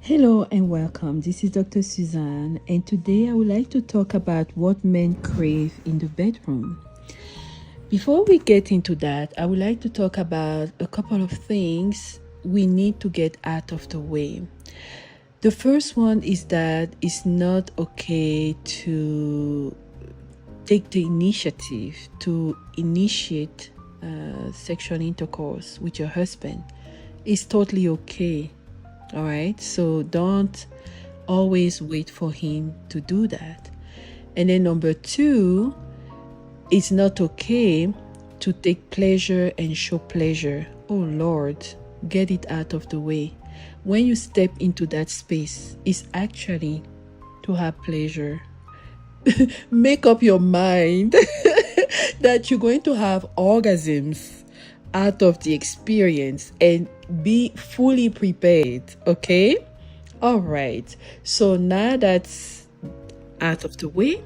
Hello and welcome. This is Dr. Suzanne, and today I would like to talk about what men crave in the bedroom. Before we get into that, I would like to talk about a couple of things we need to get out of the way. The first one is that it's not okay to take the initiative to initiate sexual intercourse with your husband. It's totally okay. All right, so don't always wait for him to do that. And then number two, it's not okay to take pleasure and show pleasure. Oh Lord, get it out of the way. When you step into that space, it's actually to have pleasure. Make up your mind that you're going to have orgasms out of the experience and be fully prepared. Okay, all right, so now that's out of the way,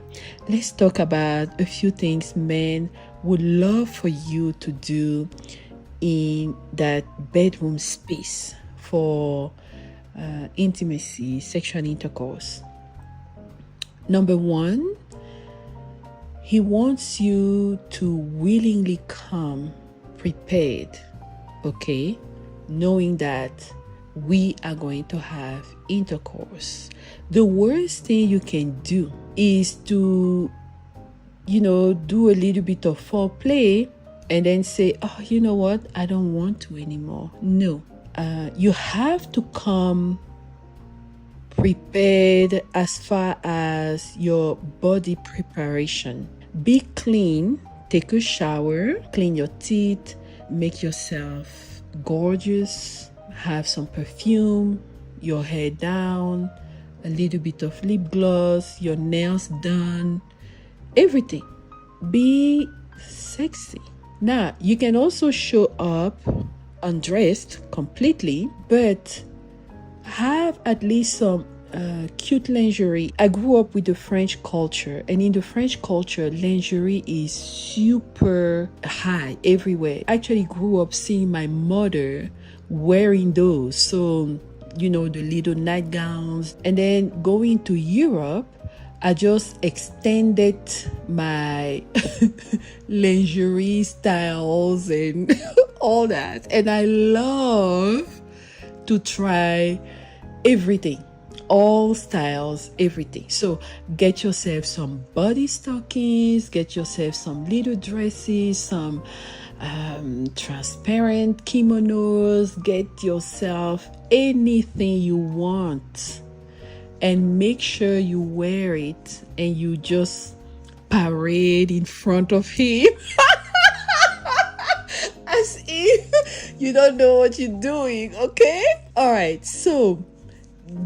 let's talk about a few things men would love for you to do in that bedroom space for intimacy, sexual intercourse. Number one, he wants you to willingly come prepared, okay, knowing that we are going to have intercourse. The worst thing you can do is to, do a little bit of foreplay and then say, oh, you know what, I don't want to anymore. No, you have to come prepared as far as your body preparation. Be clean. Take a shower, clean your teeth, make yourself gorgeous, have some perfume, your hair down, a little bit of lip gloss, your nails done, everything. Be sexy. Now, you can also show up undressed completely, but have at least some cute lingerie. I grew up with the French culture, and in the French culture, lingerie is super high everywhere. I actually grew up seeing my mother wearing those. So, the little nightgowns. And then going to Europe, I just extended my lingerie styles and all that. And I love to try everything. All styles, everything. So get yourself some body stockings, get yourself some little dresses, some transparent kimonos, get yourself anything you want, and make sure you wear it and you just parade in front of him as if you don't know what you're doing. Okay, all right, so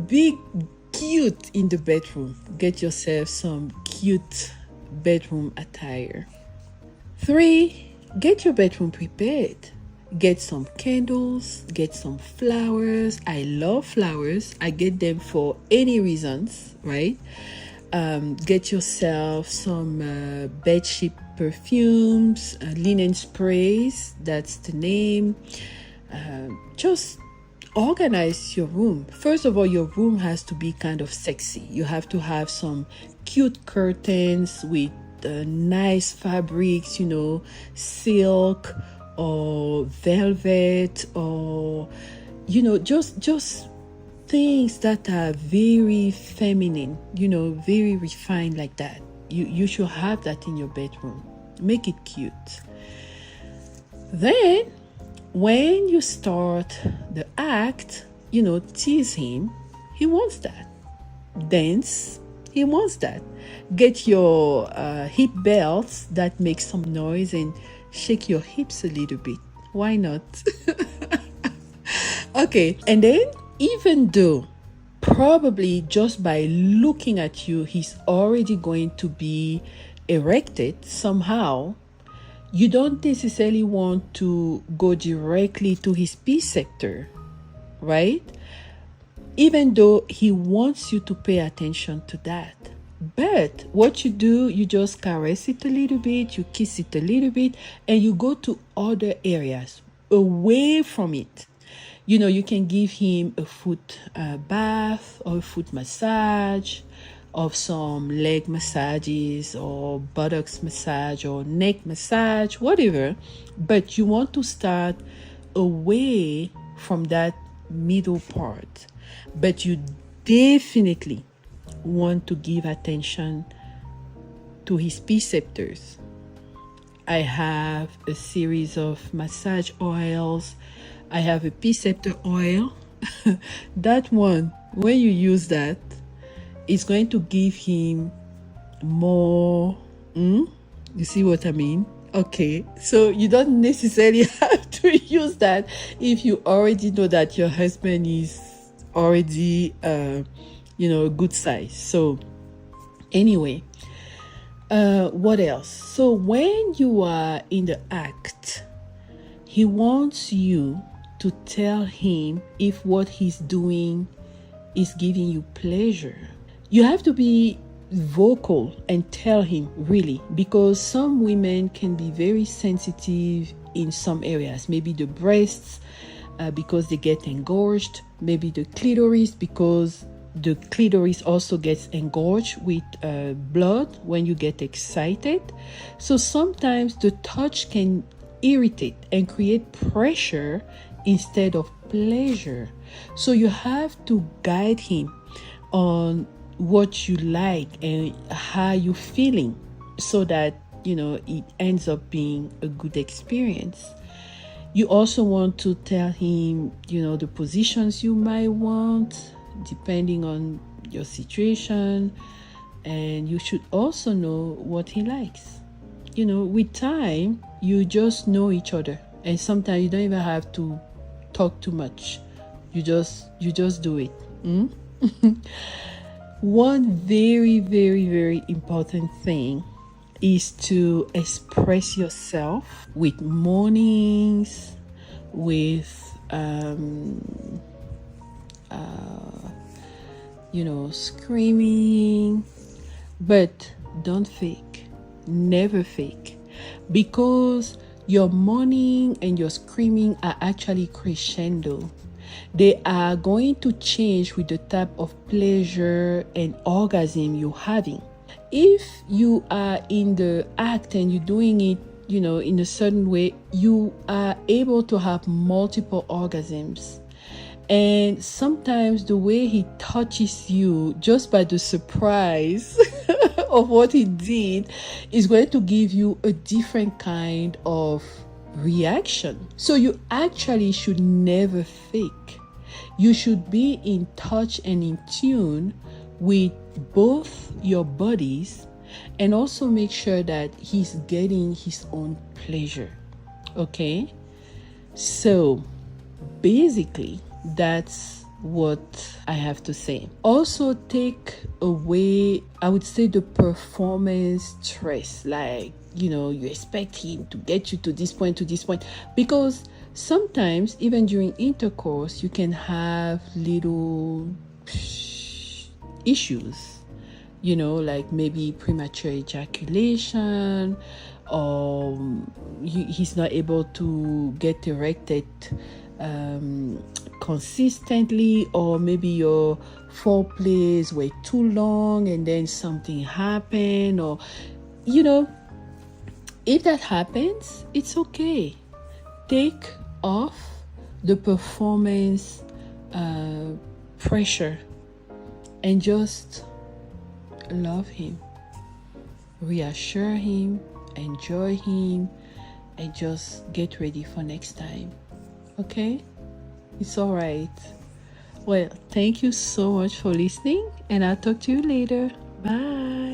be cute in the bedroom. Get yourself some cute bedroom attire. 3, get your bedroom prepared. Get some candles, get some flowers. I love flowers. I get them for any reasons, right? Get yourself some bedsheet perfumes, linen sprays, that's the name. Just organize your room. First of all, your room has to be kind of sexy. You have to have some cute curtains with nice fabrics, silk or velvet, or just things that are very feminine, very refined like that. You should have that in your bedroom. Make it cute. Then when you start the act, tease him. He wants that. Dance. He wants that. Get your hip belts that make some noise and shake your hips a little bit. Why not? Okay. And then, even though probably just by looking at you, he's already going to be erected somehow, you don't necessarily want to go directly to his P sector, right? Even though he wants you to pay attention to that. But what you do, you just caress it a little bit, you kiss it a little bit, and you go to other areas away from it. You can give him a foot bath or a foot massage, of some leg massages or buttocks massage or neck massage, whatever. But you want to start away from that middle part. But you definitely want to give attention to his preceptors. I have a series of massage oils. I have a preceptor oil. That one, when you use that, it's going to give him more. You see what I mean? Okay, so you don't necessarily have to use that if you already know that your husband is already, a good size. So anyway, what else? So when you are in the act, he wants you to tell him if what he's doing is giving you pleasure. You have to be vocal and tell him, really, because some women can be very sensitive in some areas. Maybe the breasts, because they get engorged. Maybe the clitoris, because the clitoris also gets engorged with blood when you get excited. So sometimes the touch can irritate and create pressure instead of pleasure. So you have to guide him on what you like and how you're feeling, so that it ends up being a good experience. You also want to tell him the positions you might want depending on your situation, and you should also know what he likes. With time, you just know each other, and sometimes you don't even have to talk too much. You just do it. One very, very, very important thing is to express yourself with moanings, with screaming, but don't fake. Never fake, because your moaning and your screaming are actually crescendo. They are going to change with the type of pleasure and orgasm you're having. If you are in the act and you're doing it, in a certain way, you are able to have multiple orgasms. And sometimes the way he touches you, just by the surprise of what he did, is going to give you a different kind of reaction. So you actually should never fake. You should be in touch and in tune with both your bodies, and also make sure that he's getting his own pleasure. Okay? So basically, that's what I have to say. Also, take away, I would say, the performance stress. Like, you expect him to get you to this point, because sometimes even during intercourse, you can have little issues, like maybe premature ejaculation, or he's not able to get erected consistently, or maybe your foreplays were too long and then something happened, or if that happens, it's okay. Take off the performance pressure and just love him, reassure him, enjoy him, and just get ready for next time. Okay? It's all right. Well, thank you so much for listening, and I'll talk to you later. Bye.